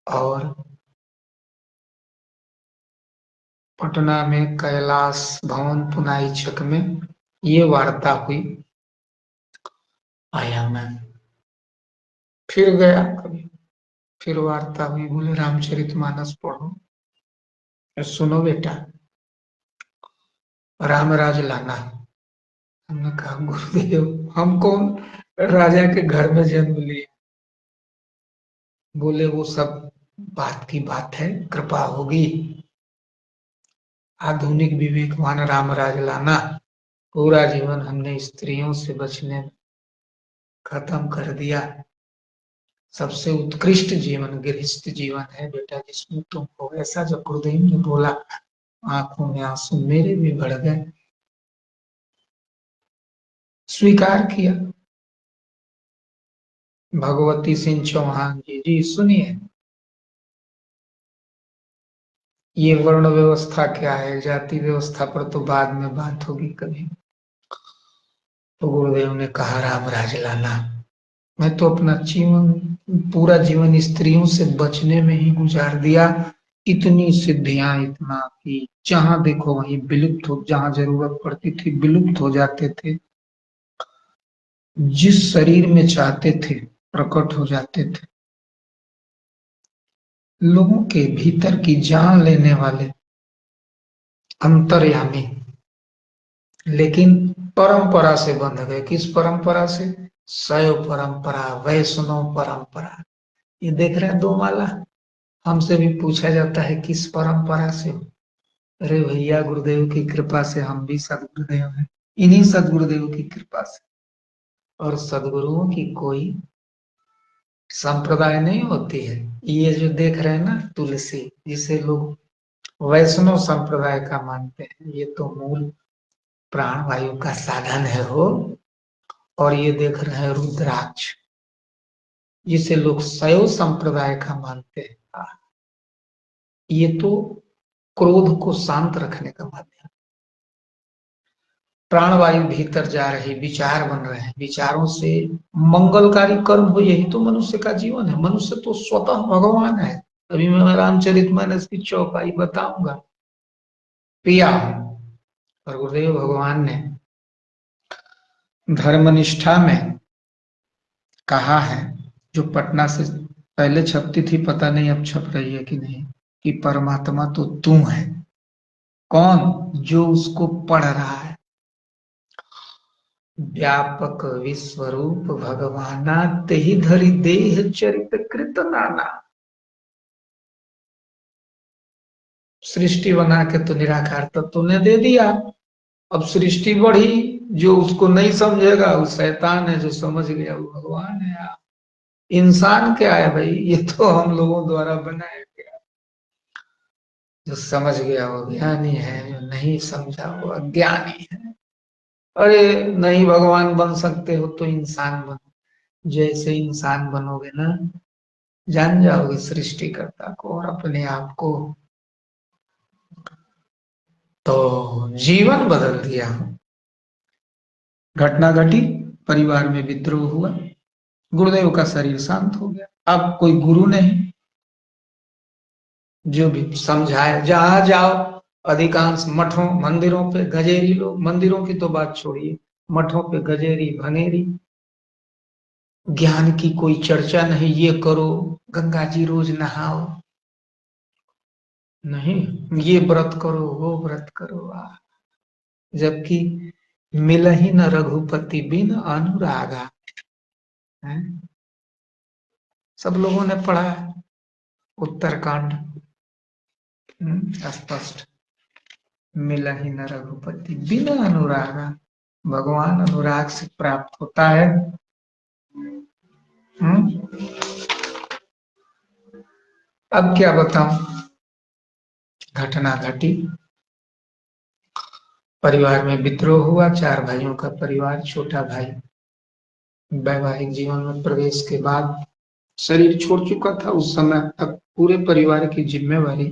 और पटना में कैलाश भवन पुनाई छक में ये वार्ता हुई। आया मैं फिर गया कभी, फिर वार्ता हुई, बोले रामचरितमानस पढ़ो। सुनो बेटा, रामराज लाना। हमने कहा गुरुदेव हम कौन राजा के घर में जन्म लिए। बोले वो सब बात की बात है, कृपा होगी। आधुनिक विवेकवान रामराज लाना। पूरा जीवन हमने स्त्रियों से बचने में खत्म कर दिया। सबसे उत्कृष्ट जीवन गृहस्थ जीवन है बेटा, जिसमें तुम हो। ऐसा जब गुरुदेव ने बोला, आंखों में आंसू मेरे भी भर गए। स्वीकार किया। भगवती सिंह चौहान जी, जी सुनिए, ये वर्ण व्यवस्था क्या है, जाति व्यवस्था पर तो बाद में बात होगी कभी। तो गुरुदेव ने कहा रामराज लाना, मैं तो अपना जीवन, पूरा जीवन स्त्रियों से बचने में ही गुजार दिया। इतनी सिद्धियां, इतना कि जहां देखो वहीं विलुप्त हो, जहां जरूरत पड़ती थी विलुप्त हो जाते थे। जिस शरीर में चाहते थे प्रकट हो जाते थे। लोगों के भीतर की जान लेने वाले अंतर्यामी, लेकिन परंपरा से बंध गए। किस परंपरा से? शैव परंपरा, वैष्णव परंपरा। ये देख रहे हैं दो माला। हमसे भी पूछा जाता है किस परंपरा से। अरे भैया गुरुदेव की कृपा से हम भी सदगुरुदेव हैं, इन्हीं सदगुरुदेव की कृपा से। और सदगुरुओं की कोई संप्रदाय नहीं होती है। ये जो देख रहे हैं ना तुलसी, जिसे लोग वैष्णव संप्रदाय का मानते हैं, ये तो मूल प्राण वायु का साधन है हो। और ये देख रहे हैं रुद्राक्ष, जिसे लोग शैव संप्रदाय का मानते हैं, ये तो क्रोध को शांत रखने का माध्यम। प्राणवायु भीतर जा रही, विचार बन रहे हैं, विचारों से मंगलकारी कर्म हो, यही तो मनुष्य का जीवन है। मनुष्य तो स्वतः भगवान है। अभी मैं रामचरितमानस की चौपाई बताऊंगा। पिया और गुरुदेव भगवान ने धर्मनिष्ठा में कहा है, जो पटना से पहले छपती थी, पता नहीं अब छप रही है कि नहीं, कि परमात्मा तो तू है। कौन? जो उसको पढ़ रहा है। व्यापक विश्वरूप भगवाना, तेहि धरि देह चरित कृत नाना। सृष्टि बना के तो निराकार तत्व ने दे दिया। अब सृष्टि बढ़ी, जो उसको नहीं समझेगा वो शैतान है, जो समझ गया वो भगवान है। इंसान क्या है भाई, ये तो हम लोगों द्वारा बनाया गया। जो समझ गया वो ज्ञानी है, जो नहीं समझा वो अज्ञानी है। अरे नहीं भगवान बन सकते हो तो इंसान बनो। जैसे इंसान बनोगे ना, जान जाओगे सृष्टिकर्ता को और अपने आप को। तो जीवन बदल दिया। घटना घटी, परिवार में विद्रोह हुआ, गुरुदेव का शरीर शांत हो गया। अब कोई गुरु नहीं जो भी समझाए। जहां जाओ अधिकांश मठों मंदिरों पे गजेरी लोग, मंदिरों की तो बात छोड़िए, मठों पे गजेरी भनेरी। ज्ञान की कोई चर्चा नहीं। ये करो, गंगा जी रोज नहाओ, नहीं ये व्रत करो वो व्रत करो। जबकि मिल ही न रघुपति बिन अनुरागा है। सब लोगों ने पढ़ा है उत्तरकांड, स्पष्ट। मिल ही न रघुपति बिन अनुरागा। भगवान अनुराग से प्राप्त होता है। अब क्या बताऊं, घटना घटी, परिवार में विद्रोह हुआ। चार भाइयों का परिवार, छोटा भाई वैवाहिक जीवन में प्रवेश के बाद शरीर छोड़ चुका था। उस समय तक पूरे परिवार की जिम्मेवारी